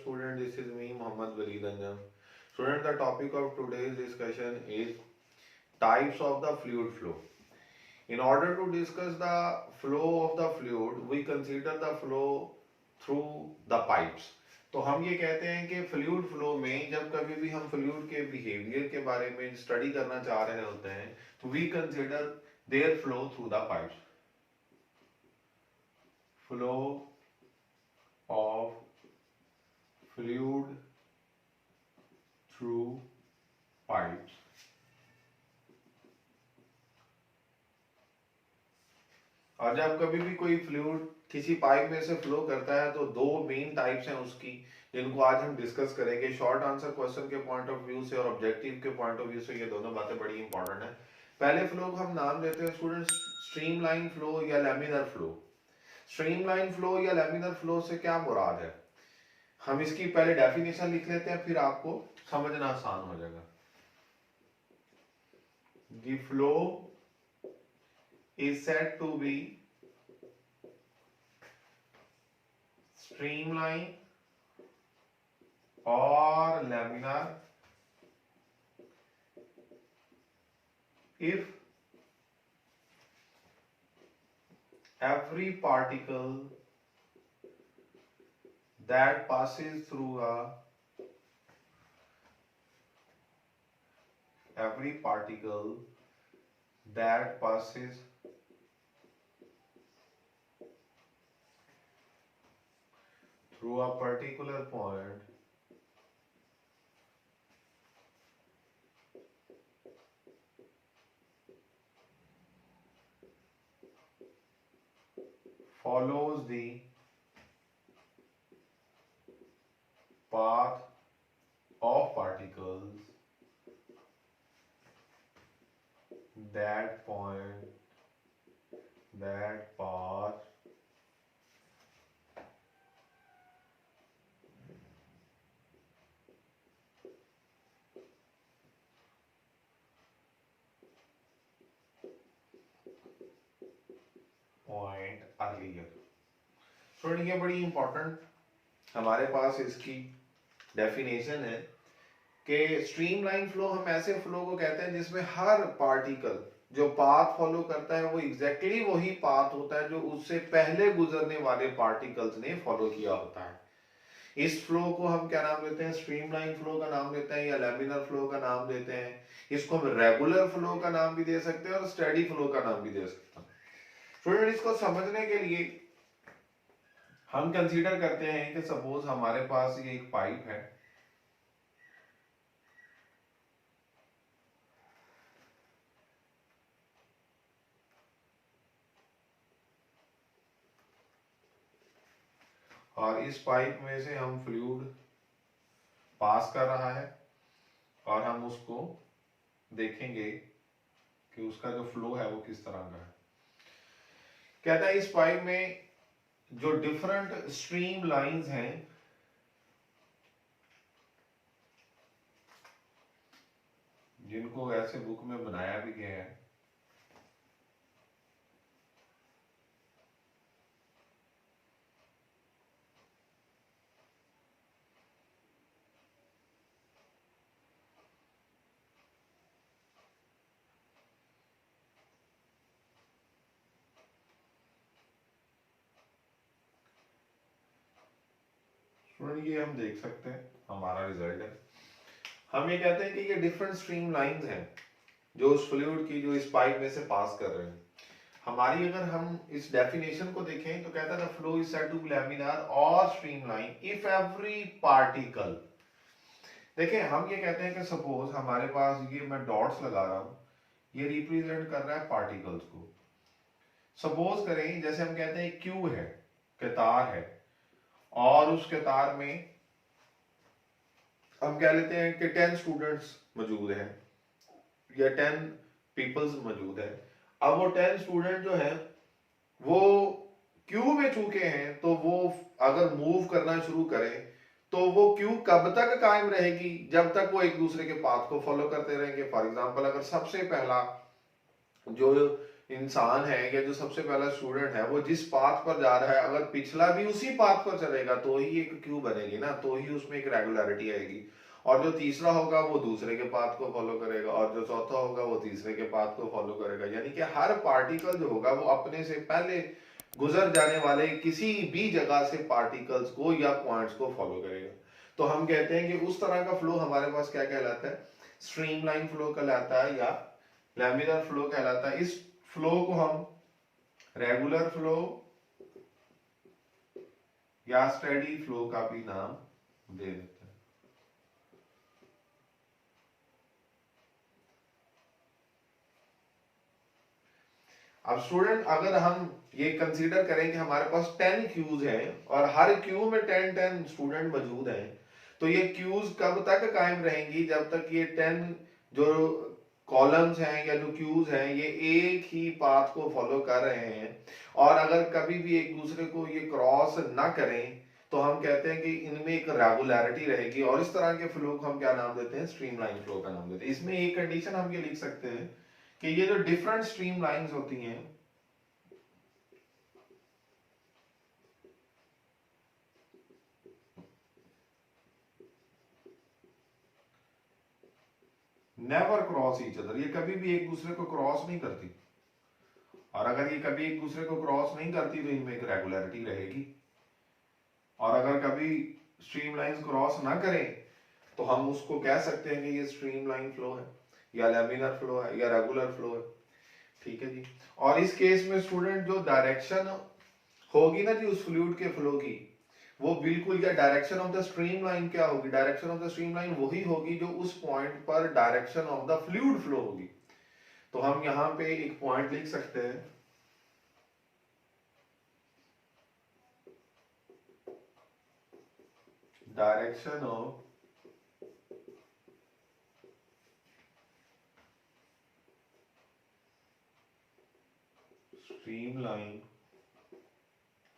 student. This is me, Mohammad Waleed Anjam. Student, the topic of today's discussion is types of the fluid flow. In order to discuss the flow of the fluid, we consider the flow through the pipes. तो हम ये कहते हैं कि fluid flow में जब कभी भी हम फ्लूइड के बिहेवियर के बारे में स्टडी करना चाह रहे होते हैं तो we consider their flow through the pipes. Flow of fluid through pipes. और जब कभी भी कोई फ्लूइड किसी पाइप में से फ्लो करता है तो दो मेन टाइप्स हैं उसकी, जिनको आज हम डिस्कस करेंगे. शॉर्ट आंसर क्वेश्चन के पॉइंट ऑफ व्यू से और ऑब्जेक्टिव के पॉइंट ऑफ व्यू से ये दोनों बातें बड़ी इंपॉर्टेंट है. पहले फ्लो को हम नाम देते हैं स्टूडेंट्स स्ट्रीमलाइन फ्लो या लैमिनर फ्लो. स्ट्रीमलाइन फ्लो या लैमिनर फ्लो से क्या मुराद है, हम इसकी पहले डेफिनेशन लिख लेते हैं, फिर आपको समझना आसान हो जाएगा. The flow is said to be streamline or laminar if every particle that passes through a particular point follows the path of particles, that path point earlier. Student ये बड़ी इंपॉर्टेंट हमारे पास इसकी डेफिनेशन है कि स्ट्रीमलाइन फ्लो हम ऐसे flow को कहते हैं जिसमें हर पार्टिकल जो पाथ फॉलो करता है वो एग्जैक्टली वही पाथ होता है जो उससे पहले गुजरने वाले पार्टिकल्स ने फॉलो किया होता है. इस फ्लो को हम क्या नाम देते हैं, स्ट्रीमलाइन फ्लो का नाम देते हैं या लैमिनर फ्लो का नाम देते हैं. इसको हम रेगुलर फ्लो का नाम भी दे सकते हैं और स्टेडी फ्लो का नाम भी दे सकते हैं. स्टूडेंट इसको समझने के लिए हम कंसीडर करते हैं कि सपोज हमारे पास ये एक पाइप है, और इस पाइप में से हम फ्लूइड पास कर रहा है और हम उसको देखेंगे कि उसका जो फ्लो है वो किस तरह का है. कहता है इस पाइप में जो डिफरेंट स्ट्रीम लाइंस हैं जिनको ऐसे बुक में बनाया भी गया है, ये हम देख सकते हैं हमारा रिजल्ट है. हम ये कहते हैं कि ये डिफरेंट स्ट्रीम लाइंस हैं जो उस फ्लूइड की जो इस पाइप में से पास कर रहे हैं. हमारी अगर हम इस डेफिनेशन को देखें तो कहता है the flow is said to be laminar और स्ट्रीमलाइन इफ एवरी पार्टिकल. देखिए हम ये कहते हैं कि सपोज हमारे पास ये मैं डॉट्स लगा रहा हूं, ये रिप्रेजेंट कर रहा है पार्टिकल्स को. सपोज करें जैसे हम कहते हैं क्यू है, कतार है, और उस कतार में हम कह लेते हैं कि 10 स्टूडेंट्स मौजूद हैं या 10 पीपल्स मौजूद है. अब वो 10 स्टूडेंट जो है वो क्यू में चुके हैं तो वो अगर मूव करना शुरू करें तो वो क्यू कब तक कायम रहेगी, जब तक वो एक दूसरे के पाथ को फॉलो करते रहेंगे. फॉर एग्जांपल अगर सबसे पहला जो इंसान है या जो सबसे पहला स्टूडेंट है वो जिस पाथ पर जा रहा है, अगर पिछला भी उसी पाथ पर चलेगा तो ही एक क्यू बनेगी ना, तो ही उसमें एक रेगुलरिटी आएगी। और जो तीसरा होगा वो दूसरे के पाथ को फॉलो करेगा, और जो चौथा होगा वो तीसरे के पाथ को फॉलो करेगा। यानी कि हर पार्टिकल जो होगा वो अपने से पहले गुजर जाने वाले किसी भी जगह से पार्टिकल्स को या पॉइंट्स को फॉलो करेगा। तो हम कहते हैं कि उस तरह का फ्लो हमारे पास क्या कहलाता है, स्ट्रीमलाइन फ्लो कहलाता है या लैमिनार फ्लो कहलाता है। इस फ्लो को हम रेगुलर फ्लो या स्टेडी फ्लो का भी नाम दे देते हैं। अब स्टूडेंट अगर हम ये कंसीडर करें कि हमारे पास 10 क्यूज हैं और हर क्यू में 10 स्टूडेंट मौजूद हैं, तो ये क्यूज कब तक कायम रहेंगी, जब तक ये 10 जो कॉलम्स हैं या जो क्यूज हैं ये एक ही पाथ को फॉलो कर रहे हैं। और अगर कभी भी एक दूसरे को ये क्रॉस ना करें तो हम कहते हैं कि इनमें एक रेगुलरिटी रहेगी, और इस तरह के फ्लो को हम क्या नाम देते हैं, स्ट्रीमलाइन फ्लो का नाम देते हैं। इसमें एक कंडीशन हम ये लिख सकते हैं कि ये जो डिफरेंट स्ट्रीम लाइन्स होती हैं नेवर क्रॉस ईच अदर, ये कभी भी एक दूसरे को क्रॉस नहीं करती। और अगर ये कभी एक दूसरे को क्रॉस नहीं करती तो इनमें एक रेगुलरिटी रहेगी। और अगर कभी स्ट्रीम लाइन्स क्रॉस ना करें तो हम उसको कह सकते हैं कि ये स्ट्रीम लाइन फ्लो है या लैमिनर फ्लो है या रेगुलर फ्लो है। ठीक है जी। और इस केस में स्टूडेंट जो डायरेक्शन होगी ना जी उस फ्लूइड के फ्लो की, वो बिल्कुल, या direction of the stream line क्या होगी, direction of the stream line वही होगी जो उस पॉइंट पर direction of the fluid flow होगी। तो हम यहां पे एक पॉइंट लिख सकते हैं, direction of streamline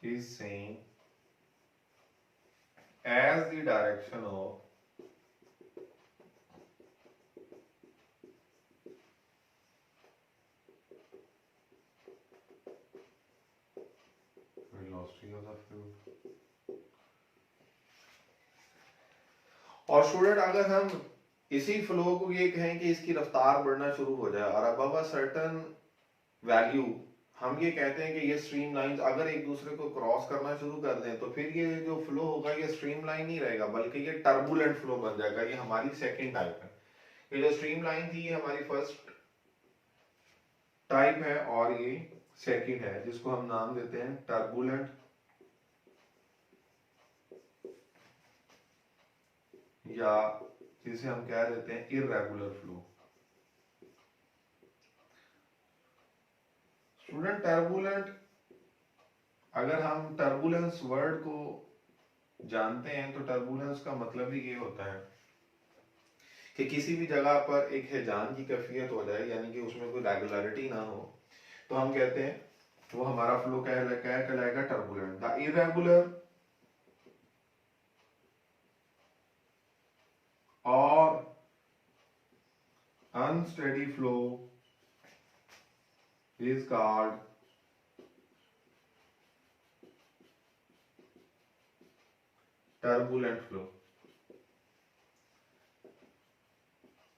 is same as the direction of velocity of the fluid। और स्टूडेंट अगर हम इसी फ्लो को ये कहें कि इसकी रफ्तार बढ़ना शुरू हो जाए और अब अ सर्टन वैल्यू, हम ये कहते हैं कि ये स्ट्रीम लाइंस अगर एक दूसरे को क्रॉस करना शुरू कर दें तो फिर ये जो फ्लो होगा ये स्ट्रीम लाइन नहीं रहेगा बल्कि ये टर्बुलेंट फ्लो बन जाएगा। ये हमारी सेकंड टाइप है। ये जो स्ट्रीम लाइन थी ये हमारी फर्स्ट टाइप है और ये सेकंड है, जिसको हम नाम देते हैं टर्बुलेंट या जिसे हम कह देते हैं इररेगुलर फ्लो। स्टूडेंट टर्बुलेंट, अगर हम टर्बुलेंस वर्ड को जानते हैं तो टर्बुलेंस का मतलब ही ये होता है कि किसी भी जगह पर एक हिजान की कैफियत हो जाए, यानी कि उसमें कोई रेगुलरिटी ना हो, तो हम कहते हैं वो हमारा फ्लो क्या कहलाएगा, टर्बुलेंट। द इरेगुलर और unsteady flow is called turbulent flow।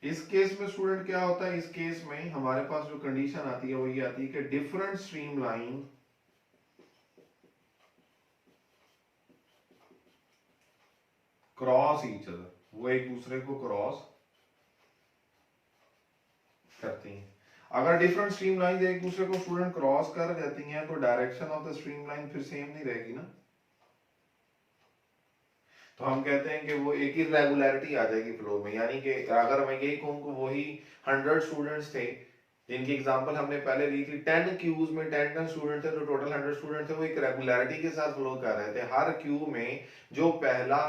इस केस में स्टूडेंट क्या होता है, इस केस में हमारे पास जो कंडीशन आती है वो ये आती है कि different stream line cross each other, वो एक दूसरे को क्रॉस करती हैं। अगर डिफरेंट स्ट्रीम लाइन एक दूसरे को स्टूडेंट क्रॉस कर जाती हैं तो direction of the stream line फिर सेम नहीं रहेगी ना, तो हम कहते हैं कि वो एक ही रेगुलरिटी आ जाएगी फ्लो में। यानी कि अगर मैं यही कहूं कि वही 100 स्टूडेंट्स थे जिनकी एग्जांपल हमने पहले ली थी, 10 क्यूज में 10 स्टूडेंट थे, तो टोटल 100 स्टूडेंट थे, वो एक रेगुलरिटी के साथ फ्लो कर रहे थे। हर क्यू में जो पहला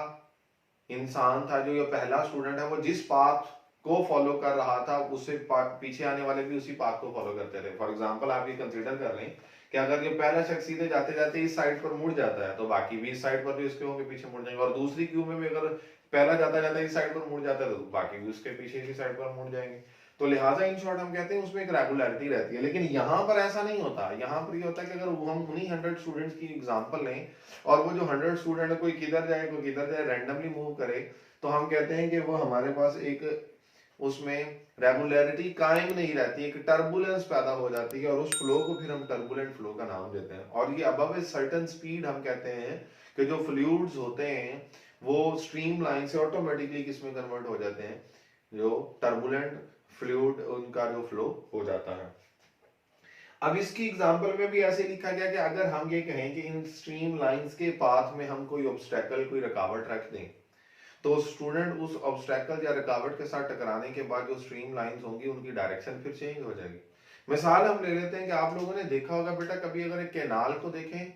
इंसान था, जो ये पहला स्टूडेंट है, वो जिस पाथ को फॉलो कर रहा था उससे पीछे आने वाले भी उसी पाथ को फॉलो करते थे। फॉर एग्जांपल आप ये कंसीडर कर लें कि अगर ये पहला शख्स सीधे जाते जाते इस साइड पर मुड़ जाता है तो बाकी भी इस साइड पर भी उसके होंगे पीछे मुड़ जाएंगे, और दूसरी क्यू में भी अगर पहला जाता जाता इस साइड पर मुड़ जाता है तो बाकी भी उसके पीछे इसी साइड पर मुड़ जाएंगे। तो लिहाजा इन शॉर्ट हम कहते हैं उसमें एक रेगुलरिटी रहती है। लेकिन यहाँ पर ऐसा नहीं होता। यहाँ पर ये होता है कि अगर हम उन्हीं 100 स्टूडेंट्स की एग्जांपल लें और वो जो 100 स्टूडेंट है कोई किधर जाए रैंडमली मूव करे, तो हम कहते हैं कि वो हमारे पास एक उसमें रेगुलरिटी कायम नहीं रहती, एक टर्बुलेंस पैदा हो जाती है और उस फ्लो को फिर हम टर्बुलेंट फ्लो का नाम देते हैं। और ये अबव ए सर्टेन स्पीड हम कहते हैं कि जो फ्लूइड्स होते हैं वो स्ट्रीम लाइन से ऑटोमेटिकली किसमें कन्वर्ट हो जाते हैं, जो टर्बुलेंट फ्लूइड उनका जो फ्लो हो जाता है। अब इसकी एग्जांपल में भी ऐसे लिखा गया कि अगर हम ये कहें कि इन स्ट्रीम लाइंस के पाथ में हम कोई ऑब्स्टेकल कोई रुकावट रख दें, तो स्टूडेंट उस ऑब्स्टेकल या रुकावट के साथ टकराने के बाद जो स्ट्रीम लाइंस होंगी उनकी डायरेक्शन फिर चेंज हो जाएगी। मिसाल हम ले लेते हैं कि आप लोगों ने देखा होगा बेटा कभी अगर एक कैनाल को देखें,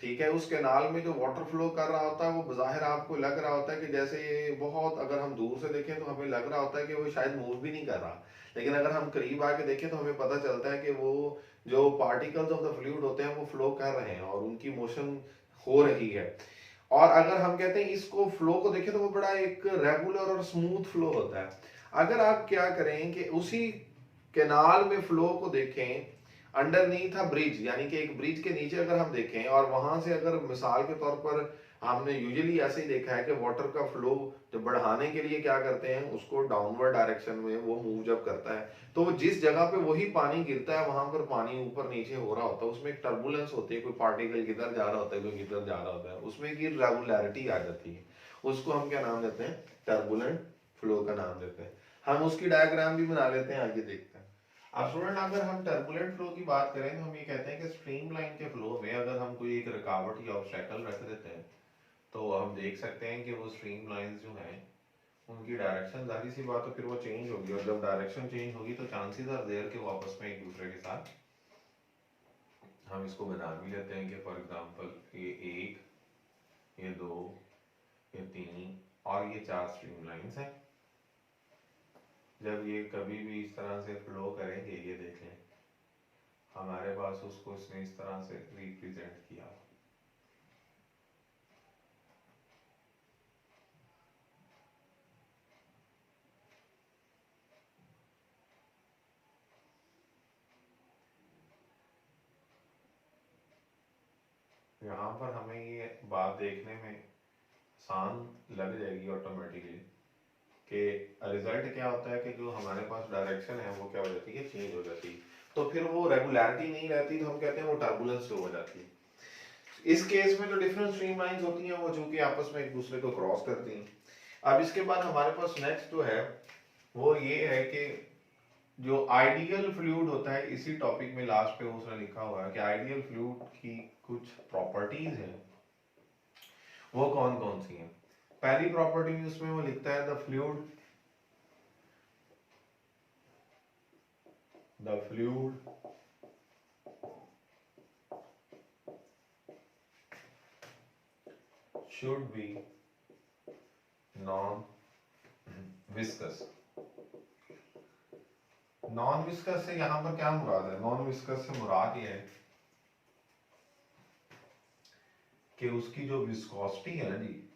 ठीक है, उस कैनाल में जो वाटर फ्लो कर रहा होता है वो बज़ाहिर आपको लग रहा होता है कि जैसे ये बहुत, अगर हम दूर से देखें तो हमें लग रहा होता है कि वो शायद मूव भी नहीं कर रहा। लेकिन अगर हम करीब आके देखें तो हमें पता चलता है कि वो जो पार्टिकल्स ऑफ द फ्लूइड होते हैं वो फ्लो कर रहे हैं और उनकी मोशन हो रही है। और अगर हम कहते हैं इसको फ्लो को देखें तो वो बड़ा एक रेगुलर और स्मूथ फ्लो होता है। अगर आप क्या करें कि उसी कैनाल में फ्लो को देखें अंडरनीथ अ ब्रिज, यानी कि एक ब्रिज के नीचे अगर हम देखें और वहां से अगर मिसाल के तौर पर हमने यूजुअली ऐसे ही देखा है कि वाटर का फ्लो जब बढ़ाने के लिए क्या करते हैं उसको डाउनवर्ड डायरेक्शन में वो मूव जब करता है तो वो जिस जगह पे वही पानी गिरता है वहां पर पानी ऊपर नीचे हो रहा होता है, उसमें एक टर्बुलेंस होती है, कोई पार्टिकल किधर जा रहा होता है कोई किधर जा रहा होता है, उसमें की रेगुलरिटी आ जाती है। उसको हम क्या नाम देते हैं, टर्बुलेंट फ्लो का नाम देते हैं। हम उसकी डायग्राम भी बना लेते हैं, आगे देखते हैं। अब स्टूडेंट अगर हम टर्बुलेंट फ्लो की बात करें तो हम ये कहते हैं कि स्ट्रीम लाइन के फ्लो में अगर हम कोई एक रुकावट या ऑब्स्टेकल रख देते हैं तो हम देख सकते हैं कि वो स्ट्रीम लाइंस जो हैं उनकी डायरेक्शन जाहिर सी बात है फिर वो चेंज होगी, और जब डायरेक्शन चेंज होगी तो चांसेस आर देयर कि वो आपस में एक दूसरे के साथ, हम इसको बना भी लेते हैं कि फॉर एग्जांपल ये एक, ये दो, ये तीन और ये चार स्ट्रीम लाइंस हैं। जब ये कभी भी इस तरह से फ्लो करेंगे, ये देख लें हमारे पास उसको इसने इस तरह से रिप्रेजेंट किया। यहाँ पर हमें ये बात देखने में आसान लग जाएगी ऑटोमेटिकली कि रिजल्ट क्या होता है कि जो हमारे पास डायरेक्शन है वो क्या हो जाती है, चेंज हो जाती है। तो फिर वो रेगुलरिटी नहीं रहती तो हम कहते हैं वो टर्बुलेंस हो जाती है। इस केस में जो डिफरेंट स्ट्रीम लाइंस होती हैं वो चूंकि आपस में एक दूसरे को क्रॉस करती हैं। अब इसके बाद हमारे पास नेक्स्ट जो है वो ये है कि जो आइडियल फ्लूइड होता है, इसी टॉपिक में लास्ट पे उसने लिखा हुआ है कि आइडियल फ्लूइड की कुछ प्रॉपर्टीज हैं, वो कौन कौन सी हैं। पहली प्रॉपर्टी उसमें वो लिखता है the fluid should be non viscous। Non viscous से यहां पर क्या मुराद है, नॉन विस्कस से मुराद ये है कि उसकी जो विस्कोसिटी है ना जी,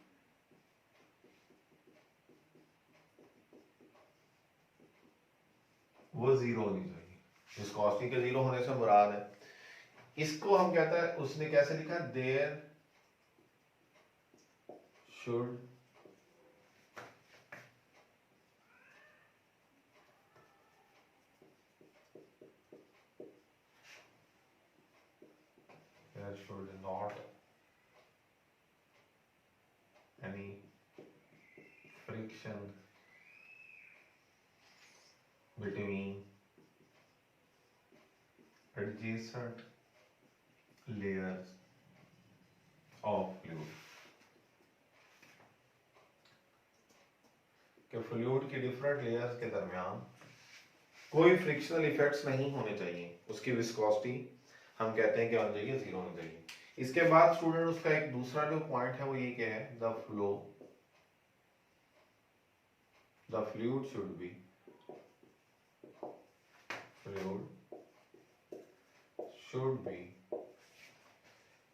वो जीरो होनी चाहिए। विस्कोसिटी के जीरो होने से मुराद है, इसको हम कहते हैं, उसने कैसे लिखा, there should not any friction between adjacent layers of fluid। कि फ्लूइड के डिफरेंट लेयर्स के दरमियान कोई फ्रिक्शनल इफेक्ट्स नहीं होने चाहिए, उसकी विस्कोसिटी हम कहते हैं कि होनी चाहिए, जीरो होनी चाहिए। इसके बाद स्टूडेंट उसका एक दूसरा जो पॉइंट है वो ये क्या है, the fluid should be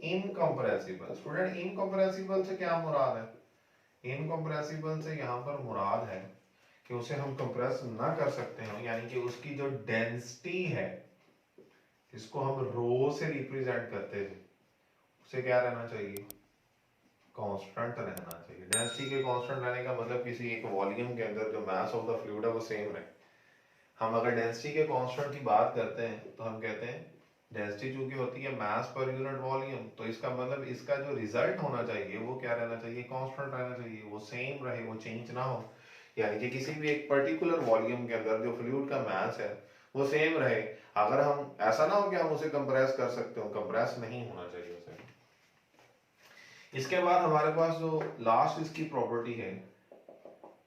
incompressible. Student incompressible से क्या मुराद है, इनकम्प्रेसिबल से यहाँ पर मुराद है कि उसे हम कंप्रेस ना कर सकते हो, यानी कि उसकी जो डेंसिटी है, इसको हम रो से रिप्रेजेंट करते थे, उसे क्या रहना चाहिए, कांस्टेंट रहना चाहिए। डेंसिटी के कांस्टेंट रहने का मतलब किसी एक वॉल्यूम के अंदर जो मास ऑफ द फ्लूइड है वो सेम रहे। हम अगर डेंसिटी के कांस्टेंट की बात करते हैं तो हम कहते हैं डेंसिटी चूंकि होती है मास पर यूनिट वॉल्यूम, तो इसका मतलब इसका जो रिजल्ट होना चाहिए वो क्या रहना चाहिए, कांस्टेंट रहना चाहिए, वो सेम रहे, वो चेंज ना हो। यानी कि किसी भी एक पर्टिकुलर वॉल्यूम के अंदर जो फ्लूइड का मास है वो सेम रहे। अगर हम ऐसा ना हो कि हम उसे कंप्रेस कर सकते हो, कंप्रेस नहीं होना चाहिए उसे। इसके बाद हमारे पास जो लास्ट इसकी प्रॉपर्टी है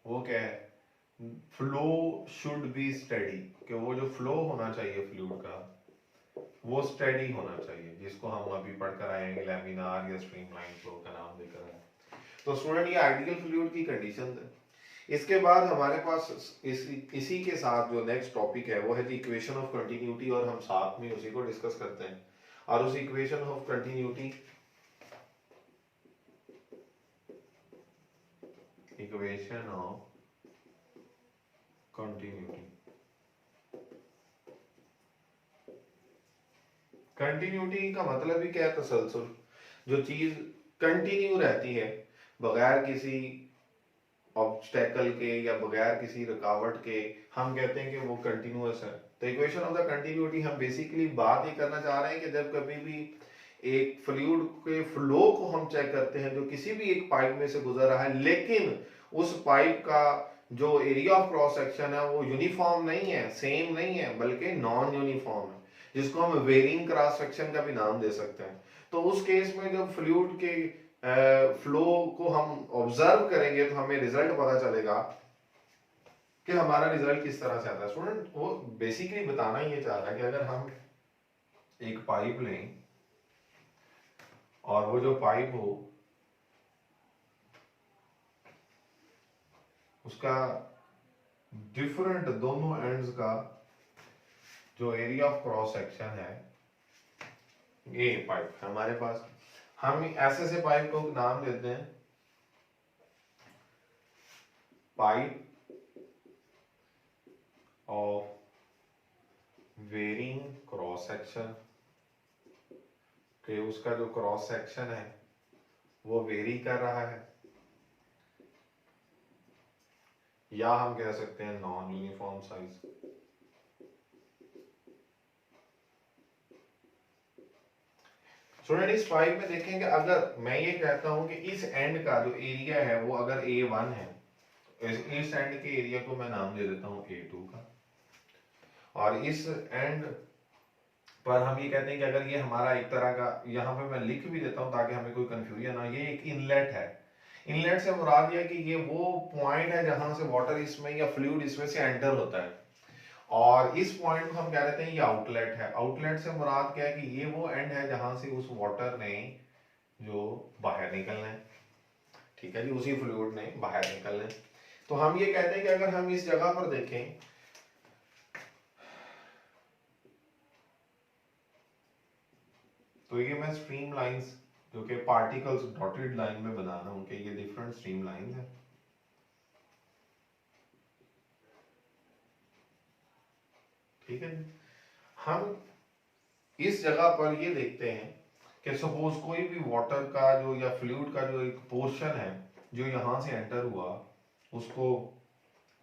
वो क्या है, फ्लो शुड बी स्टेडी, कि वो जो फ्लो होना चाहिए फ्लूइड का वो स्टेडी होना चाहिए, जिसको हम अभी पढ़कर आएंगे लैमिनार या स्ट्रीमलाइन फ्लो का नाम देकर आए। तो स्टूडेंट ये आइडियल फ्लूइड की कंडीशन है। इसके बाद हमारे पास इसी के साथ जो नेक्स्ट टॉपिक है वो है द इक्वेशन ऑफ कंटिन्यूटी, और हम साथ में उसी को डिस्कस करते हैं। और उस equation of continuity, equation of continuity, continuity का मतलब ही क्या है, तसलसल। जो चीज कंटिन्यू रहती है बगैर किसी ऑब्स्टेकल के या बगैर किसी रुकावट के, हम कहते हैं कि वो कंटिन्यूअस है। तो इक्वेशन ऑफ द कंटिन्यूटी हम बेसिकली बात ये करना चाह रहे हैं कि जब कभी भी एक फ्लूइड के फ्लो को हम चेक करते हैं जो किसी भी एक पाइप में से गुजर रहा है, लेकिन उस पाइप का जो एरिया ऑफ क्रॉस सेक्शन है वो यूनिफॉर्म नहीं है, सेम नहीं है, बल्कि नॉन यूनिफॉर्म है, जिसको हम वेरिंग क्रॉस सेक्शन का भी नाम दे सकते हैं। तो उस केस में जब फ्लूइड के फ्लो को हम ऑब्जर्व करेंगे तो हमें रिजल्ट पता चलेगा कि हमारा रिजल्ट किस तरह से आता है। स्टूडेंट वो बेसिकली बताना ये चाह रहा है कि अगर हम एक पाइप लें और वो जो पाइप हो उसका डिफरेंट दोनों एंड्स का जो एरिया ऑफ क्रॉस सेक्शन है, ये पाइप हमारे पास, हम ऐसे पाइप को नाम देते हैं pipe of varying cross section, कि उसका जो क्रॉस सेक्शन है वो वेरी कर रहा है, या हम कह सकते हैं नॉन यूनिफॉर्म साइज। स्टूडेंट इस पाइप में देखेंगे, अगर मैं ये कहता हूं कि इस एंड का जो एरिया है वो अगर A1 है, इस एंड के एरिया को मैं नाम दे देता हूं A2 का, और इस एंड पर हम ये कहते हैं कि अगर ये हमारा एक तरह का, यहाँ पे मैं लिख भी देता हूं ताकि हमें कोई कंफ्यूजन ना, ये एक इनलेट है। इनलेट से मुराद ये कि ये वो पॉइंट है जहां से वाटर इसमें या फ्लूइड इसमें से एंटर होता है, और इस पॉइंट को हम कह देते हैं ये आउटलेट है। आउटलेट से मुराद क्या है कि ये वो एंड है जहां से उस वाटर ने जो बाहर निकलना है, ठीक है जी, उसी फ्लूइड ने बाहर निकलना है। तो हम ये कहते हैं कि अगर हम इस जगह पर देखें तो ये मैं स्ट्रीम लाइंस जो कि पार्टिकल्स डॉटेड लाइन में बना रहा हूं कि ये डिफरेंट स्ट्रीम लाइंस है, ठीक है जी। हम इस जगह पर ये देखते हैं कि सपोज कोई भी वाटर का जो या फ्लूइड का जो एक पोर्शन है जो यहां से एंटर हुआ, उसको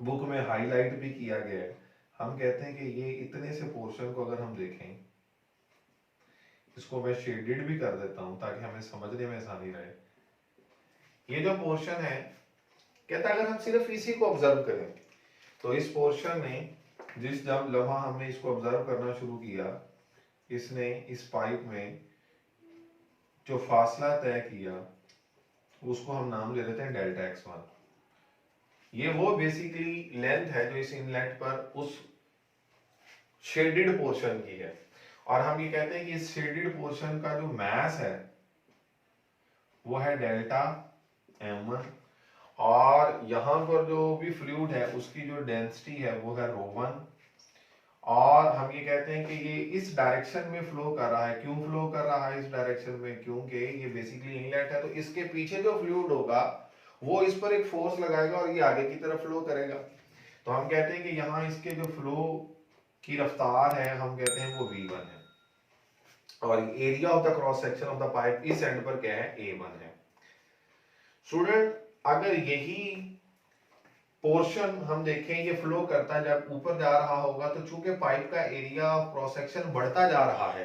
बुक में हाईलाइट भी किया गया है। हम कहते हैं कि ये इतने से पोर्शन को अगर हम देखें, इसको मैं शेडेड भी कर देता हूं ताकि हमें समझने में आसानी रहे। ये जो पोर्शन है, कहता है अगर हम सिर्फ इसी को ऑब्जर्व करें तो इस पोर्शन ने जिस जब लम्हा हमने इसको ऑब्जर्व करना शुरू किया, इसने इस पाइप में जो फासला तय किया उसको हम नाम दे देते हैं डेल्टा x1। ये वो बेसिकली लेंथ है जो इस इनलेट पर उस शेडेड पोर्शन की है, और हम ये कहते हैं कि इस शेडेड पोर्शन का जो मास है वो है डेल्टा m1, और यहां पर जो भी फ्लूइड है उसकी जो डेंसिटी है वो है ρ1, और हम ये कहते हैं कि ये इस डायरेक्शन में फ्लो कर रहा है। क्यों फ्लो कर रहा है इस डायरेक्शन में, क्योंकि ये बेसिकली इनलेट है, तो इसके पीछे जो फ्लूइड होगा वो इस पर एक फोर्स लगाएगा और ये आगे की तरफ फ्लो करेगा। तो हम कहते हैं कि यहाँ इसके जो फ्लो की रफ्तार है हम कहते हैं वो v1 है, और area of the cross section of the pipe इस एंड पर क्या है, a1 है। स्टूडेंट अगर यही पोर्शन हम देखें ये फ्लो करता है जब ऊपर जा रहा होगा, तो चूंकि पाइप का एरिया ऑफ क्रॉस सेक्शन बढ़ता जा रहा है,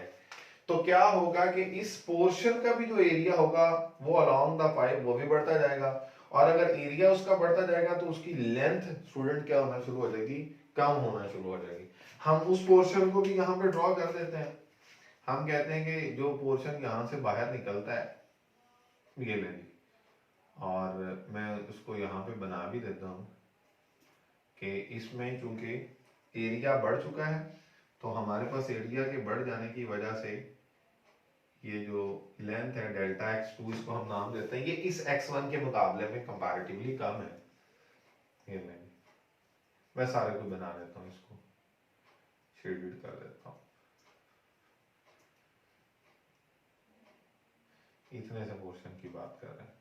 तो क्या होगा कि इस पोर्शन का भी जो एरिया होगा वो अलोंग द पाइप वो भी बढ़ता जाएगा, और अगर एरिया उसका बढ़ता जाएगा तो उसकी लेंथ स्टूडेंट क्या होना शुरू हो जाएगी, कम होना शुरू हो जाएगी। हम उस पोर्शन को भी यहाँ पे ड्रॉ कर देते हैं। हम कहते हैं कि जो पोर्शन यहाँ से बाहर निकलता है ये ले ली, और मैं उसको यहाँ पे बना भी देता हूँ कि इसमें चूंकि एरिया बढ़ चुका है, तो हमारे पास एरिया के बढ़ जाने की वजह से ये जो लेंथ है डेल्टा x2, इसको हम नाम देते हैं, ये इस x1 के मुकाबले में कंपैरेटिवली कम है। ये मैं सारे को बना देता हूँ, इसको शेडेड कर देता हूँ, इतने से पोर्शन की बात कर रहे हैं।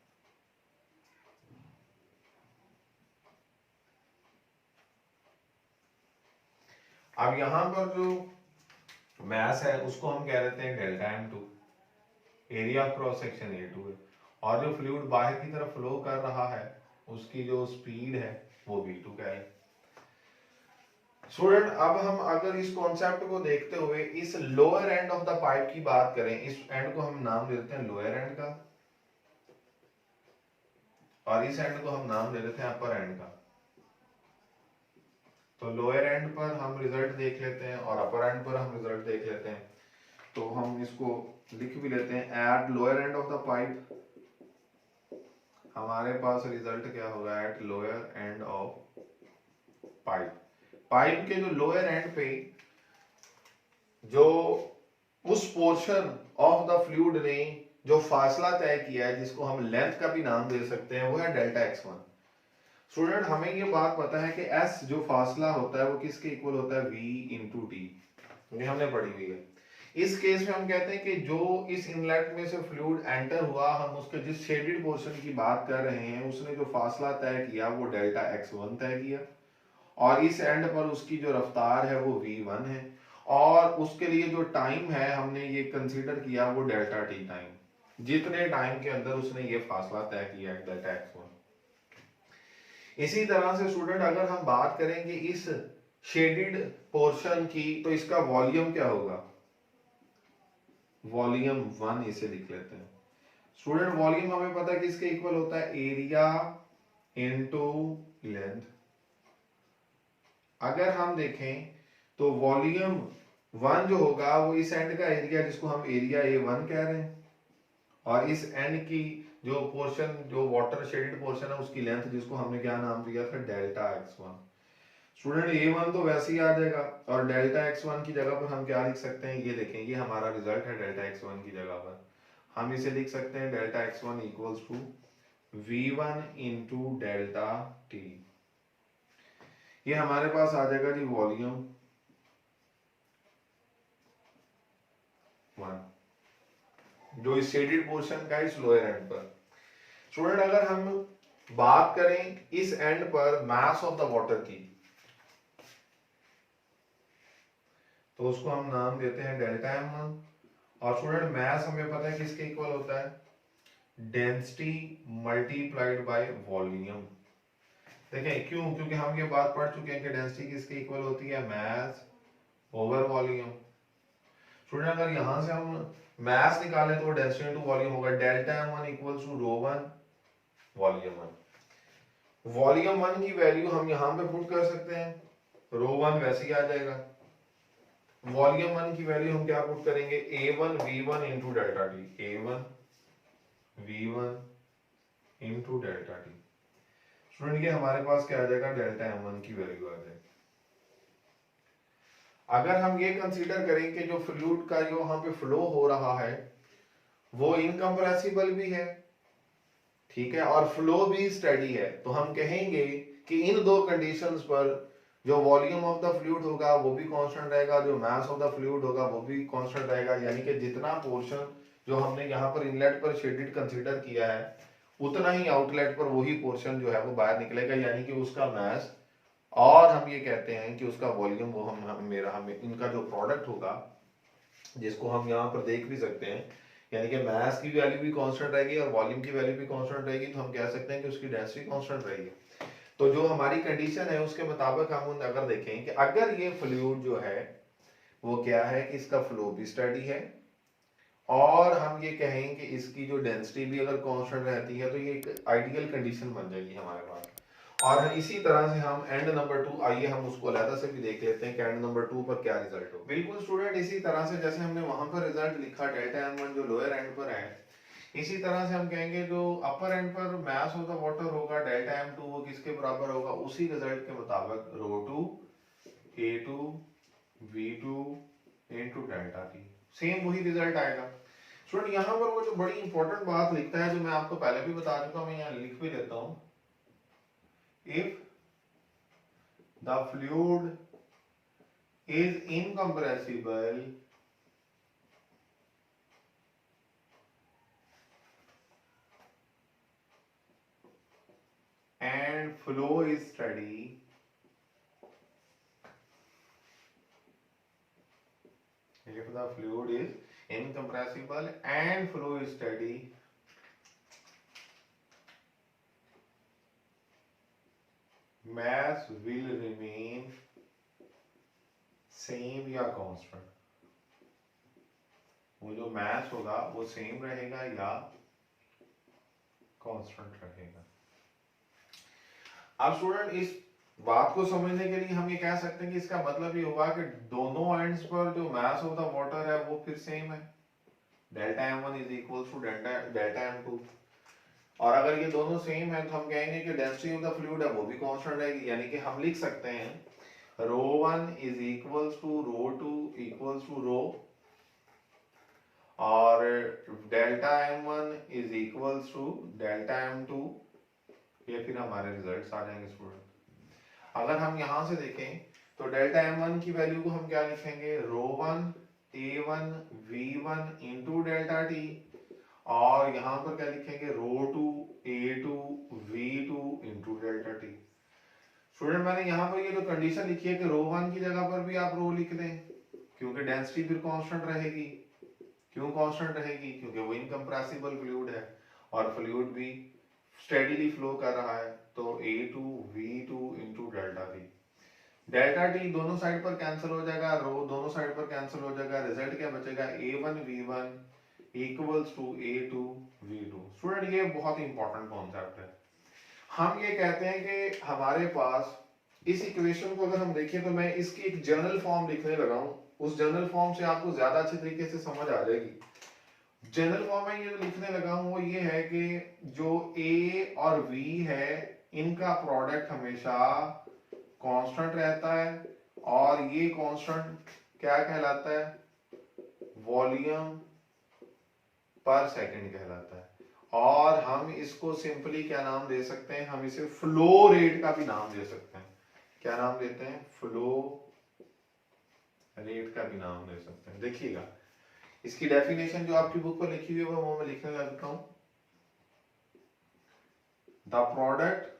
अब यहां पर जो मैस है उसको हम कह देते हैं delta m2, area of cross section a2 है, और जो फ्लूइड बाहर की तरफ फ्लो कर रहा है उसकी जो स्पीड है वो v2 का है। स्टूडेंट अब हम अगर इस कॉन्सेप्ट को देखते हुए इस lower end of the pipe की बात करें, इस एंड को हम नाम देते हैं लोअर एंड का, और इस एंड को हम नाम दे देते हैं अपर एंड का। तो लोअर एंड पर हम रिजल्ट देख लेते हैं और अपर एंड पर हम रिजल्ट देख लेते हैं। तो हम इसको लिख भी लेते हैं, at lower end of the pipe हमारे पास रिजल्ट क्या होगा, at lower end of pipe, pipe के जो लोअर एंड पे जो उस पोर्शन ऑफ द फ्लूइड ने जो फासला तय किया है, जिसको हम लेंथ का भी नाम दे सकते हैं, वो है डेल्टा x1। स्टूडेंट हमें ये बात पता है कि s जो फासला होता है वो किसके इक्वल होता है, v इंटू टी, ये हमने पढ़ी हुई है। इस केस में हम कहते हैं कि जो इस इनलेट में से फ्लूइड एंटर हुआ, हम उसके जिस शेडेड पोर्शन की बात कर रहे हैं उसने जो फासला तय किया वो डेल्टा x1 तय किया, और इस एंड पर उसकी जो रफ्तार है वो v1 है, और उसके लिए जो टाइम है हमने ये कंसीडर किया वो डेल्टा टी टाइम, जितने टाइम के अंदर उसने ये फासला तय किया है डेल्टा x1। इसी तरह से स्टूडेंट अगर हम बात करेंगे इस शेडेड पोर्शन की, तो इसका वॉल्यूम क्या होगा, वॉल्यूम 1 इसे लिख लेते हैं। स्टूडेंट वॉल्यूम हमें पता है किसके इक्वल होता है, एरिया इनटू लेंथ। अगर हम देखें तो वॉल्यूम 1 जो होगा वो इस एंड का एरिया, जिसको हम एरिया A1 कह रहे हैं, और इस एंड की जो पोर्शन जो वाटर शेडेड पोर्शन है उसकी लेंथ, जिसको हमने क्या नाम दिया था, डेल्टा x1। स्टूडेंट A1 तो वैसे ही आ जाएगा, और डेल्टा x1 की जगह पर हम क्या लिख सकते हैं, ये देखें ये हमारा रिजल्ट है, डेल्टा x1 की जगह पर हम इसे लिख सकते हैं delta x1 equals to v1 into delta T. ये हमारे पास आ जाएगा जी वॉल्यूम 1 जो इस शेडेड पोर्शन का इस लोअर एंड पर। स्टूडेंट अगर हम बात करें इस एंड पर मास ऑफ द वाटर की, तो उसको हम नाम देते हैं डेल्टा m1, और स्टूडेंट मास हमें पता है किसके इक्वल होता है, डेंसिटी मल्टीप्लाइड बाय वॉल्यूम। देखें क्यों, क्योंकि हम ये बात पढ़ चुके हैं कि डेंसिटी किसके इक्वल होती है, मास ओवर वॉल्यूम। स्टूडेंट अगर यहां से हम मास निकालें तो डेंसिटी इनटू वॉल्यूम होगा, delta m1 equals to ρ1 volume 1। Volume 1 की वैल्यू हम यहां पे पुट कर सकते हैं, ρ1 वैसे ही आ जाएगा। वॉल्यूम 1 की वैल्यू हम क्या पुट करेंगे, a1 v1 into delta T, a1 v1 into delta T. Student ये हमारे पास क्या आ जाएगा, डेल्टा m1 की वैल्यू आ जाएगी। अगर हम ये कंसीडर करें कि जो फ्लूइड का जो वहां पे फ्लो हो रहा है वो इनकम्प्रेसिबल भी है, ठीक है, और फ्लो भी स्टेडी है, तो हम कहेंगे कि इन दो कंडीशंस पर जो वॉल्यूम ऑफ द फ्लूइड होगा वो भी कांस्टेंट रहेगा, जो मास ऑफ द फ्लूइड होगा वो भी कांस्टेंट रहेगा, यानी कि जितना पोर्शन जो हमने यहाँ पर इनलेट पर शेडेड कंसीडर किया है उतना ही आउटलेट पर वही पोर्शन जो है वो बाहर निकलेगा, यानी कि उसका मास और हम ये कहते हैं कि उसका वॉल्यूम वो हमें इनका जो प्रोडक्ट होगा, जिसको हम यहाँ पर देख भी सकते हैं, यानी कि मास की वैल्यू भी कांस्टेंट रहेगी और वॉल्यूम की वैल्यू भी कांस्टेंट रहेगी, तो हम कह सकते हैं कि उसकी डेंसिटी कांस्टेंट रहेगी। तो जो हमारी कंडीशन है उसके मुताबिक हम अगर देखें कि अगर ये फ्लूइड जो है वो क्या है कि इसका फ्लो भी स्टडी है और हम ये कहें कि इसकी जो डेंसिटी भी अगर कांस्टेंट रहती है, तो ये एक आइडियल कंडीशन बन जाएगी हमारे पास। और इसी तरह से हम एंड नंबर 2, आइए हम उसको अलग से भी देख लेते हैं कि एंड नंबर 2 पर क्या रिजल्ट हो। बिल्कुल स्टूडेंट, इसी तरह से जैसे हमने वहां पर रिजल्ट लिखा डेल्टा m1 जो लोअर एंड पर है, इसी तरह से हम कहेंगे जो अपर एंड पर मास ऑफ द वाटर होगा डेल्टा m2 वो किसके बराबर होगा, उसी रिजल्ट के मुताबिक ρ2 a2 v2 into delta t, same वही रिजल्ट आएगा। स्टूडेंट यहाँ पर वो जो बड़ी इंपॉर्टेंट बात लिखता है, जो मैं आपको पहले भी बता चुका हूं, मैं यहाँ लिख भी देता हूं, if the fluid is incompressible and flow is steady, if the fluid is incompressible and flow is steady, mass will remain same या कांस्टेंट, वो जो मास होगा वो सेम रहेगा या कांस्टेंट रहेगा। अब स्टूडेंट इस बात को समझने के लिए हम ये कह सकते हैं कि इसका मतलब ये होगा कि दोनों एंड्स पर जो मास ऑफ द वाटर है वो फिर सेम है, delta m1 is equal to delta m2। और अगर ये दोनों सेम है तो हम कहेंगे कि डेंसिटी ऑफ द फ्लूइड है वो भी कांस्टेंट रहेगी, यानी कि हम लिख सकते हैं ρ1 is equals to ρ2 equals to rho, और delta m1 is equals to delta m2। ये फिर हमारे रिजल्ट्स आ जाएंगे स्टूडेंट। अगर हम यहां से देखें तो डेल्टा m1 की वैल्यू को हम क्या लिखेंगे, ρ1 a1 v1 into delta t, और यहां पर क्या लिखेंगे, ρ2 a2 v2 into delta t। Student मैंने यहाँ पर ये जो कंडीशन लिखी है कि ρ1 की जगह पर भी आप रो लिख दें, क्योंकि डेंसिटी फिर कांस्टेंट रहेगी। क्यों कांस्टेंट रहेगी, क्योंकि वो इनकम्प्रेसिबल फ्लूइड है और फ्लूइड भी स्टेडीली फ्लो कर रहा है, तो a2 v2 into delta t। Delta t दोनों साइड पर कैंसिल हो जाएगा, रो दोनों साइड पर कैंसिल हो जाएगा, रिजल्ट क्या बचेगा, a1 v1 equals to a2 v2। Student ये बहुत इंपॉर्टेंट कॉन्सेप्ट है। हम ये कहते हैं कि हमारे पास इस इक्वेशन को अगर हम देखें तो मैं इसकी एक जनरल फॉर्म लिखने लगा हूं, उस जनरल फॉर्म से आपको ज्यादा अच्छे तरीके से समझ आ जाएगी। जनरल फॉर्म में ये लिखने लगा हूं वो ये है कि जो A और V है इनका प्रोडक्ट हमेशा कांस्टेंट रहता है, और ये कांस्टेंट क्या कहलाता है, वॉल्यूम पर सेकंड कहलाता है। और हम इसको सिंपली क्या नाम दे सकते हैं, हम इसे फ्लो रेट का भी नाम दे सकते हैं। क्या नाम देते हैं, फ्लो रेट का भी नाम दे सकते हैं। देखिएगा इसकी डेफिनेशन जो आपकी बुक पर लिखी हुई है वो मैं लिखने लगता हूं, the product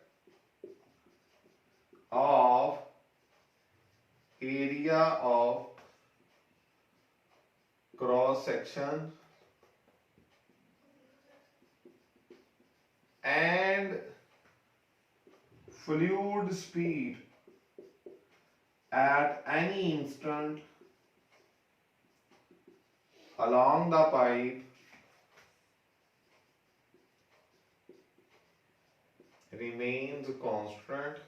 of area of cross section and fluid speed at any instant along the pipe remains constant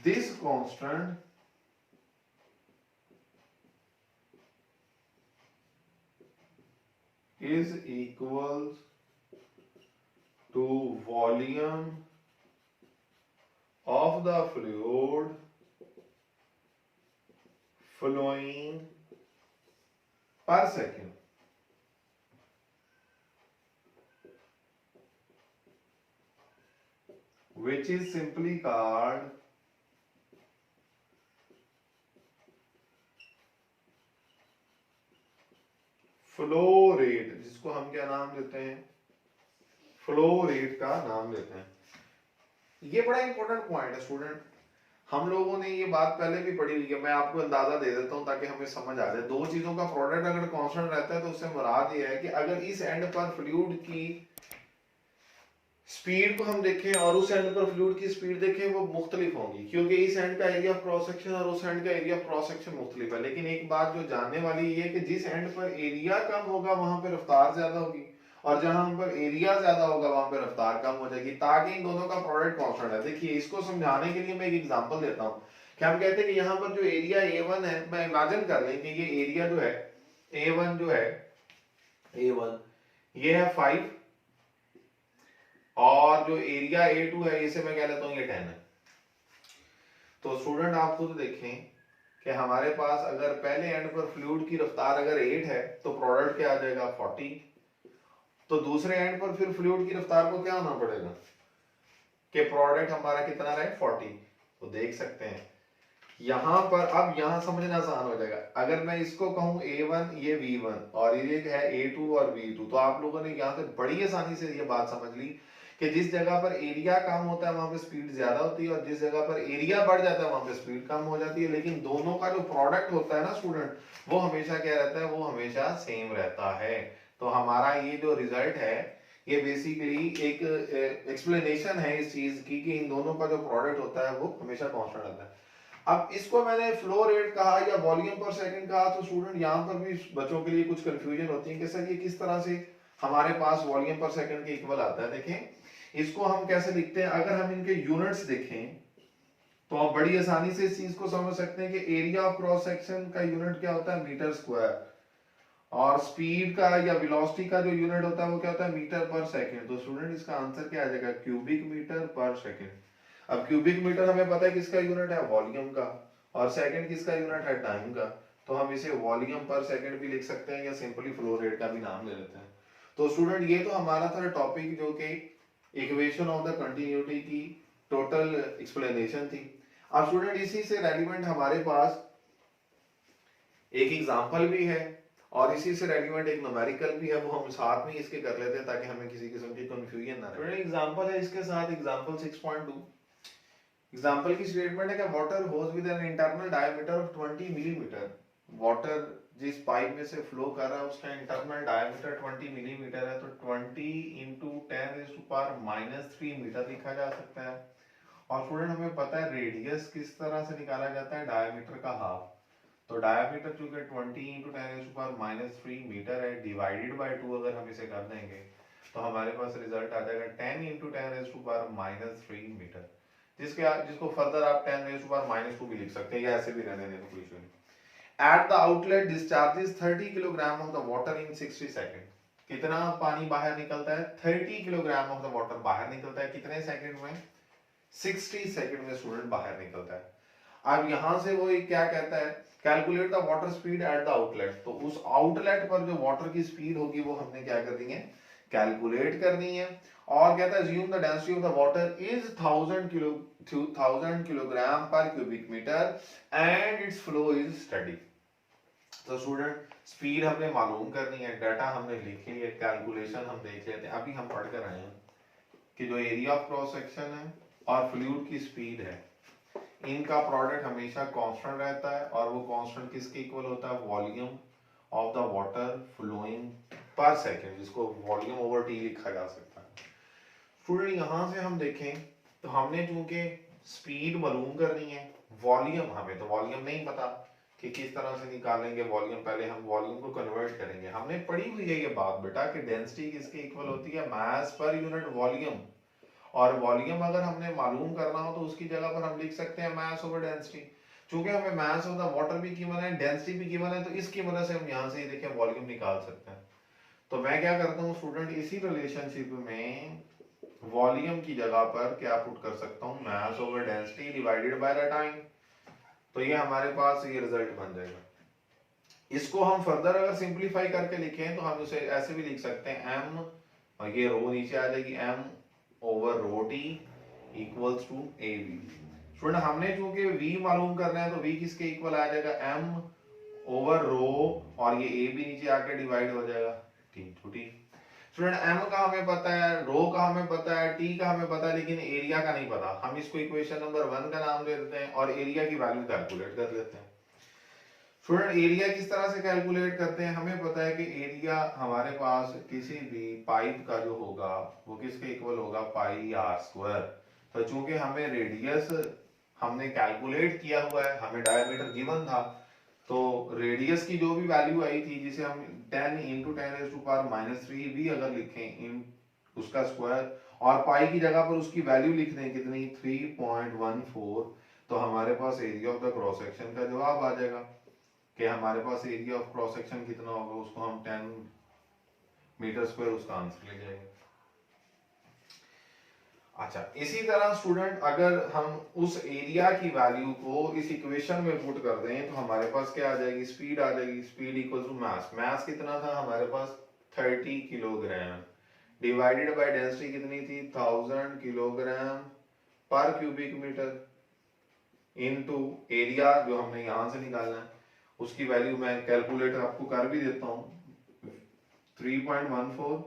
this constant is equal to volume of the fluid flowing per second, which is simply called flow rate, जिसको हम क्या नाम देते हैं, flow rate का नाम देते हैं। ये बड़ा इंपॉर्टेंट पॉइंट है स्टूडेंट, हम लोगों ने ये बात पहले भी पढ़ी हुई है, मैं आपको अंदाजा दे देता हूं ताकि हमें समझ आ जाए। दो चीजों का प्रोडक्ट अगर कांस्टेंट रहता है तो उससे मुराद ये है कि अगर इस एंड पर फ्लूइड की स्पीड को हम देखें और उस एंड पर फ्लूइड की स्पीड देखें, वो मुख्तलिफ होंगी, क्योंकि इस एंड का एरिया ऑफ क्रॉस सेक्शन और उस एंड का एरिया ऑफ क्रॉस सेक्शन मुख्तलिफ है। लेकिन एक बात जो जानने वाली ये है कि जिस एंड पर एरिया कम होगा वहां पर रफ्तार ज्यादा होगी, और जहां पर एरिया ज्यादा होगा वहां पर रफ्तार कम हो जाएगी, ताकि इन दोनों का प्रोडक्ट कांस्टेंट है। देखिए इसको समझाने के लिए मैं एक एग्जांपल देता हूं कि हम कहते हैं कि यहाँ पर जो एरिया A1 है, मैं इमेजिन कर लें कि ये एरिया जो है A1 जो है A1 ये है 5, और जो एरिया A2 है इसे मैं कह लेता हूं ये 10 है। तो स्टूडेंट आप खुद देखें कि हमारे पास अगर पहले एंड पर फ्लूइड की रफ्तार अगर 8 है तो प्रोडक्ट क्या आ जाएगा 40, तो दूसरे एंड पर फिर फ्लूइड की रफ्तार को क्या होना पड़ेगा कि प्रोडक्ट हमारा कितना रहे 40। तो देख सकते हैं यहां पर, अब यहां समझना आसान हो जाएगा। अगर मैं इसको कहूं A1 ये V1 और ये है A2 और V2, तो आप लोगों ने यहां से बड़ी आसानी से ये बात समझ ली कि जिस जगह पर एरिया कम होता है वहां पे स्पीड ज्यादा होती है, और जिस जगह पर एरिया बढ़ जाता है वहां पे स्पीड कम हो जाती है। लेकिन दोनों का जो प्रोडक्ट होता है ना स्टूडेंट, वो हमेशा क्या रहता है, वो हमेशा सेम रहता है। तो हमारा ये जो रिजल्ट है ये बेसिकली एक एक्सप्लेनेशन है इस चीज की कि इन दोनों का जो प्रोडक्ट होता है वो हमेशा कांस्टेंट रहता है। अब इसको मैंने फ्लो रेट कहा या वॉल्यूम पर सेकंड कहा, तो स्टूडेंट यहाँ पर भी बच्चों के लिए कुछ कंफ्यूजन होती है कि सर ये किस तरह से हमारे पास वॉल्यूम पर सेकंड के इक्वल आता है। देखें इसको हम कैसे लिखते हैं, अगर हम इनके यूनिट्स देखें तो आप बड़ी आसानी से इस चीज को समझ सकते हैं कि एरिया ऑफ क्रॉस सेक्शन का यूनिट क्या होता है मीटर स्क्वायर, और स्पीड का या वेलोसिटी का जो यूनिट होता है वो क्या होता है मीटर पर सेकंड। तो स्टूडेंट इसका आंसर क्या आ जाएगा क्यूबिक मीटर पर सेकंड। अब क्यूबिक मीटर हमें पता है किसका यूनिट है वॉल्यूम का, और सेकंड किसका यूनिट है टाइम का। तो हम इसे वॉल्यूम पर सेकंड भी लिख सकते हैं या सिंपली फ्लो रेट का भी नाम ले लेते हैं। तो स्टूडेंट ये तो हमारा था टॉपिक जो कि इक्वेशन ऑफ द कंटिन्यूटी की टोटल एक्सप्लेनेशन थी। अब स्टूडेंट इसी से रेलिवेंट हमारे पास एक एग्जांपल भी है और इसी से रेलिवेंट एक न्यूमेरिकल भी है, वो हम साथ में इसके कर लेते हैं ताकि हमें किसी किस्म की कंफ्यूजन ना रहे। एग्जांपल है इसके साथ एग्जांपल 6.2। एग्जांपल की स्टेटमेंट है कि water hose with an internal diameter of 20 millimetre. Water जिस पाइप में से फ्लो कर रहा है उसका इंटरनल डायमीटर 20 मिलीमीटर है, तो 20 इंटू 10⁻³ मीटर लिखा जा सकता है। और स्टूडेंट हमें पता है रेडियस किस तरह से निकाला जाता है, डायमीटर का हाफ। तो डायमीटर चूंकि 20 इंटू 10⁻³ मीटर है, डिवाइडेड बाय 2 अगर हम इसे कर देंगे तो हमारे पास रिजल्ट आ जाएगा 10 इंटू 10⁻³ मीटर, जिसको फर्दर आप 10⁻² भी लिख सकते हैं या ऐसे भी रहने दें, कोई इशू नहीं। At the outlet discharges 30 kilogram of the water in 60 second. कितना पानी बाहर निकलता है, 30 किलोग्राम ऑफ द वाटर बाहर निकलता है, कितने सेकंड में, 60 सेकंड में स्टूडेंट बाहर निकलता है। अब यहां से वो क्या कहता है, calculate the water speed at the outlet. तो उस आउटलेट पर जो वाटर की स्पीड होगी वो हमने क्या करनी है, कैलकुलेट करनी है। और कहता है assume the density of the water is 1000 kilogram पर cubic metre and its flow is steady। तो स्टूडेंट स्पीड हमने मालूम करनी है, डाटा हमने लिख लिया, कैलकुलेशन हम देख लेते हैं। अभी हम पढ़ कर आए हैं कि जो एरिया ऑफ क्रॉस सेक्शन है और फ्लूइड की स्पीड है, इनका प्रोडक्ट हमेशा कांस्टेंट रहता है, और वो कांस्टेंट किसके इक्वल होता है, volume of the water flowing per second, जिसको वॉल्यूम ओवर टी लिखा जा सकता है। स्टूडेंट यहां से हम देखें तो हमने चूंकि स्पीड मालूम करनी है, वॉल्यूम हमें तो वॉल्यूम नहीं पता कि किस तरह से निकालेंगे वॉल्यूम, पहले हम वॉल्यूम को कन्वर्ट करेंगे। हमने पढ़ी हुई है ये बात बेटा कि डेंसिटी किसके इक्वल होती है, मास पर यूनिट वॉल्यूम। और वॉल्यूम अगर हमने मालूम करना हो तो उसकी जगह पर हम लिख सकते हैं मास ओवर डेंसिटी। चूंकि हमें मास ऑफ द वाटर भी गिवन है, डेंसिटी भी गिवन है, तो इसकी वजह से हम यहाँ से देखें वॉल्यूम निकाल सकते हैं। तो मैं क्या करता हूँ स्टूडेंट, इसी रिलेशनशिप में वॉल्यूम की जगह पर क्या पुट कर सकता हूँ, मास over density divided by the time. तो ये हमारे पास ये रिजल्ट बन जाएगा। इसको हम फर्दर अगर सिंप्लीफाई करके लिखें तो हम उसे ऐसे भी लिख सकते हैं m, और ये रो नीचे आ जाएगी, m over rho T equals to av। Student हमने चूंकि v मालूम करना है तो v किसके इक्वल आ जाएगा, m ओवर रो, और ये ए भी नीचे आकर डिवाइड हो जाएगा T into T. Student M का हमें पता है, रो का हमें पता है, टी का हमें पता है, लेकिन एरिया का नहीं पता। हम इसको इक्वेशन नंबर 1 का नाम दे देते हैं और एरिया की वैल्यू कैलकुलेट कर लेते हैं। स्टूडेंट एरिया किस तरह से कैलकुलेट करते हैं, हमें पता है कि एरिया हमारे पास किसी भी पाइप का जो होगा वो किसके इक्वल होगा, पाई आर स्क्वायर। तो चूंकि हमें रेडियस हमने कैलकुलेट किया हुआ है, हमें डायमीटर गिवन था, तो रेडियस की जो भी वैल्यू आई थी, जिसे हम 10 इंटू 10⁻³ भी अगर लिखें इन उसका स्क्वायर, और पाई की जगह पर उसकी वैल्यू लिख दें कितनी 3.14, तो हमारे पास area of the cross section का जवाब आ जाएगा कि हमारे पास एरिया ऑफ क्रॉस सेक्शन कितना होगा, उसको हम 10 मीटर स्क्वायर उसका आंसर ले जाएंगे। अच्छा, इसी तरह स्टूडेंट अगर हम उस एरिया की वैल्यू को इस इक्वेशन में पुट कर दें तो हमारे पास क्या आ जाएगी, स्पीड आ जाएगी। स्पीड इक्वल टू मास, मास कितना था हमारे पास 30 किलोग्राम, डिवाइडेड बाय डेंसिटी कितनी थी 1000 किलोग्राम पर क्यूबिक मीटर, इनटू एरिया जो हमने यहां से निकालना है, उसकी वैल्यू मैं कैलकुलेटर आपको कर भी देता हूं 3.14,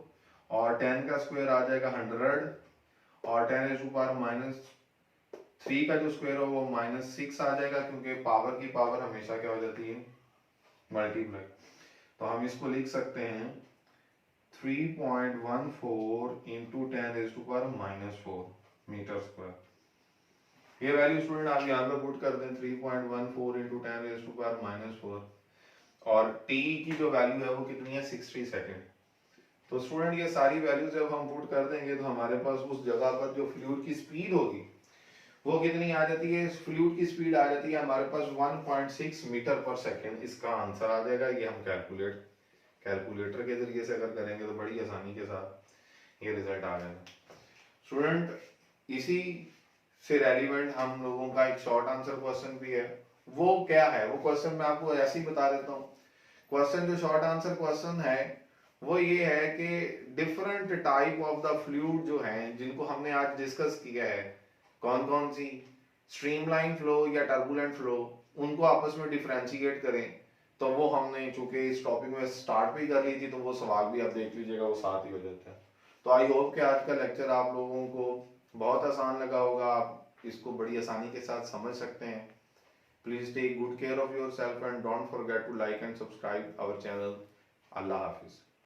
और 10 का स्क्वायर आ जाएगा 100, और 10⁻³ का जो स्क्वायर हो वो -6 आ जाएगा, क्योंकि पावर की पावर हमेशा क्या हो जाती है, मल्टीप्लाई। तो हम इसको लिख सकते हैं 3.14 इंटू 10⁻⁻4 मीटर स्क्वायर। ये वैल्यू स्टूडेंट आप यहाँ पे पुट कर दें 3.14 इंटू 10⁻⁻4, और t की जो वैल्यू है वो कितनी है 60 सेकेंड। तो स्टूडेंट ये सारी वैल्यू जब हम पुट कर देंगे तो हमारे पास उस जगह पर जो फ्लूइड की स्पीड होगी वो कितनी आ जाती है, फ्लूइड की स्पीड आ जाती है हमारे पास 1.6 मीटर पर सेकेंड। इसका आंसर आ जाएगा, ये हम कैलकुलेटर के जरिए से अगर करेंगे तो बड़ी आसानी के साथ ये रिजल्ट आ जाएगा। स्टूडेंट इसी से रेलिवेंट हम लोगों का एक शॉर्ट आंसर क्वेश्चन भी है। वो क्या है, वो क्वेश्चन मैं आपको ऐसे ही बता देता हूँ। क्वेश्चन जो शॉर्ट आंसर क्वेश्चन है वो ये है कि different type of the fluid जो हैं जिनको हमने आज डिस्कस किया है, कौन कौन सी, स्ट्रीमलाइन फ्लो या टर्बुलेंट फ्लो, उनको आपस में डिफरेंशिएट करें। तो वो हमने चूंकि इस टॉपिक में स्टार्ट भी कर ली थी, तो वो सवाल भी आप देख लीजिएगा, वो साथ ही हो जाता है। तो आई होप कि आज का लेक्चर आप लोगों को बहुत आसान लगा होगा, आप इसको बड़ी आसानी के साथ समझ सकते हैं। Please take good care of yourself and don't forget to like and subscribe our channel. अल्लाह हाफिज।